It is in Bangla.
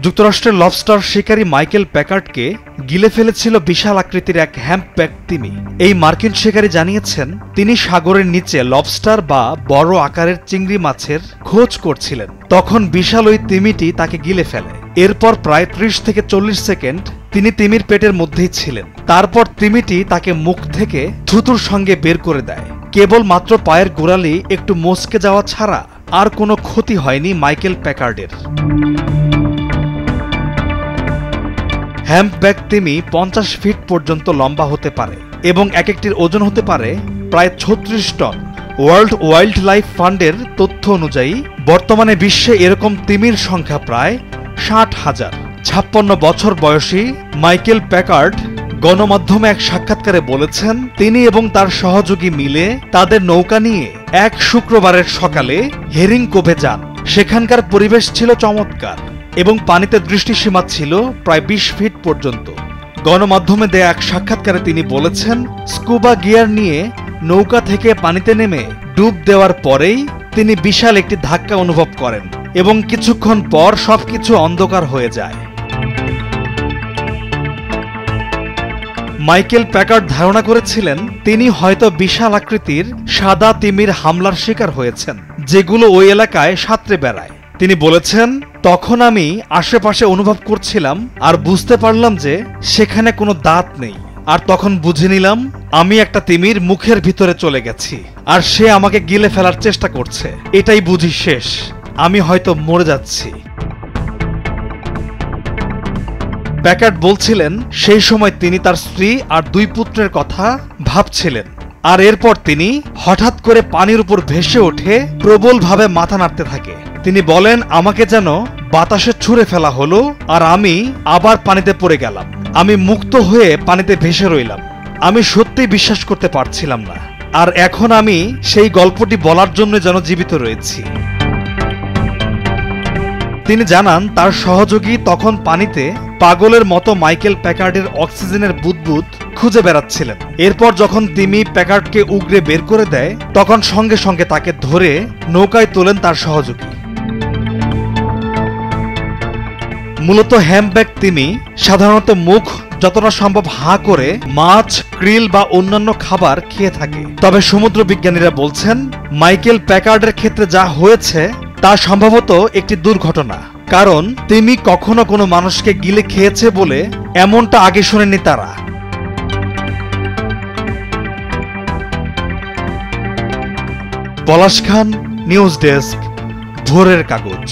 যুক্তরাষ্ট্রের লবস্টার শিকারী মাইকেল প্যাকার্ডকে গিলে ফেলেছিল বিশাল আকৃতির এক হ্যাম্পব্যাক তিমি। এই মার্কিন শিকারী জানিয়েছেন তিনি সাগরের নিচে লবস্টার বা বড় আকারের চিংড়ি মাছের খোঁজ করছিলেন। তখন বিশাল ওই তিমিটি তাকে গিলে ফেলে। এরপর প্রায় ৩০ থেকে ৪০ সেকেন্ড তিনি তিমির পেটের মধ্যেই ছিলেন। তারপর তিমিটি তাকে মুখ থেকে থুতুর সঙ্গে বের করে দেয়। কেবল মাত্র পায়ের গোড়ালি একটু মচকে যাওয়া ছাড়া আর কোনো ক্ষতি হয়নি মাইকেল প্যাকার্ডের। হ্যাম্পব্যাক তিমি ৫০ ফিট পর্যন্ত লম্বা হতে পারে এবং এক একটির ওজন হতে পারে প্রায় ৩৬ টন। ওয়ার্ল্ড ওয়াইল্ড লাইফ ফান্ডের তথ্য অনুযায়ী বর্তমানে বিশ্বে এরকম তিমির সংখ্যা প্রায় ৬০,০০০। ৫৬ বছর বয়সী মাইকেল প্যাকার্ড গণমাধ্যমে এক সাক্ষাৎকারে বলেছেন তিনি এবং তার সহযোগী মিলে তাদের নৌকা নিয়ে এক শুক্রবারের সকালে হেরিং কোভে যান। সেখানকার পরিবেশ ছিল চমৎকার এবং পানিতে দৃষ্টিসীমা ছিল প্রায় ২০ ফিট পর্যন্ত। গণমাধ্যমে দেয়া এক সাক্ষাৎকারে তিনি বলেছেন স্কুবা গিয়ার নিয়ে নৌকা থেকে পানিতে নেমে ডুব দেওয়ার পরেই তিনি বিশাল একটি ধাক্কা অনুভব করেন এবং কিছুক্ষণ পর সবকিছু অন্ধকার হয়ে যায়। মাইকেল প্যাকার্ড ধারণা করেছিলেন তিনি হয়তো বিশাল আকৃতির সাদা তিমির হামলার শিকার হয়েছেন, যেগুলো ওই এলাকায় সাঁতরে বেড়ায়। তিনি বলেছেন তখন আমি আশেপাশে অনুভব করছিলাম আর বুঝতে পারলাম যে সেখানে কোনো দাঁত নেই। আর তখন বুঝে নিলাম আমি একটা তিমির মুখের ভিতরে চলে গেছি আর সে আমাকে গিলে ফেলার চেষ্টা করছে। এটাই বুঝি শেষ, আমি হয়তো মরে যাচ্ছি। প্যাকার্ড বলছিলেন সেই সময় তিনি তার স্ত্রী আর ২ পুত্রের কথা ভাবছিলেন। আর এরপর তিনি হঠাৎ করে পানির উপর ভেসে ওঠে প্রবলভাবে মাথা নাড়তে থাকে। তিনি বলেন আমাকে যেন বাতাসে ছুঁড়ে ফেলা হলো আর আমি আবার পানিতে পড়ে গেলাম। আমি মুক্ত হয়ে পানিতে ভেসে রইলাম। আমি সত্যিই বিশ্বাস করতে পারছিলাম না। আর এখন আমি সেই গল্পটি বলার জন্য যেন জীবিত রয়েছি। তিনি জানান তার সহযোগী তখন পানিতে পাগলের মতো মাইকেল প্যাকার্ডের অক্সিজেনের বুদবুদ খুঁজে বেড়াচ্ছিলেন। এরপর যখন তিমি প্যাকার্ডকে উগরে বের করে দেয় তখন সঙ্গে সঙ্গে তাকে ধরে নৌকায় তোলেন তার সহযোগী। মূলত হ্যাম্পব্যাক তিমি সাধারণত মুখ যতটা সম্ভব হাঁ করে মাছ, ক্রিল বা অন্যান্য খাবার খেয়ে থাকে। তবে সমুদ্র বিজ্ঞানীরা বলছেন মাইকেল প্যাকার্ডের ক্ষেত্রে যা হয়েছে তা সম্ভবত একটি দুর্ঘটনা, কারণ তিমি কখনো কোনো মানুষকে গিলে খেয়েছে বলে এমনটা আগে শোনেনি তারা। পলাশ খান, নিউজ ডেস্ক, ভোরের কাগজ।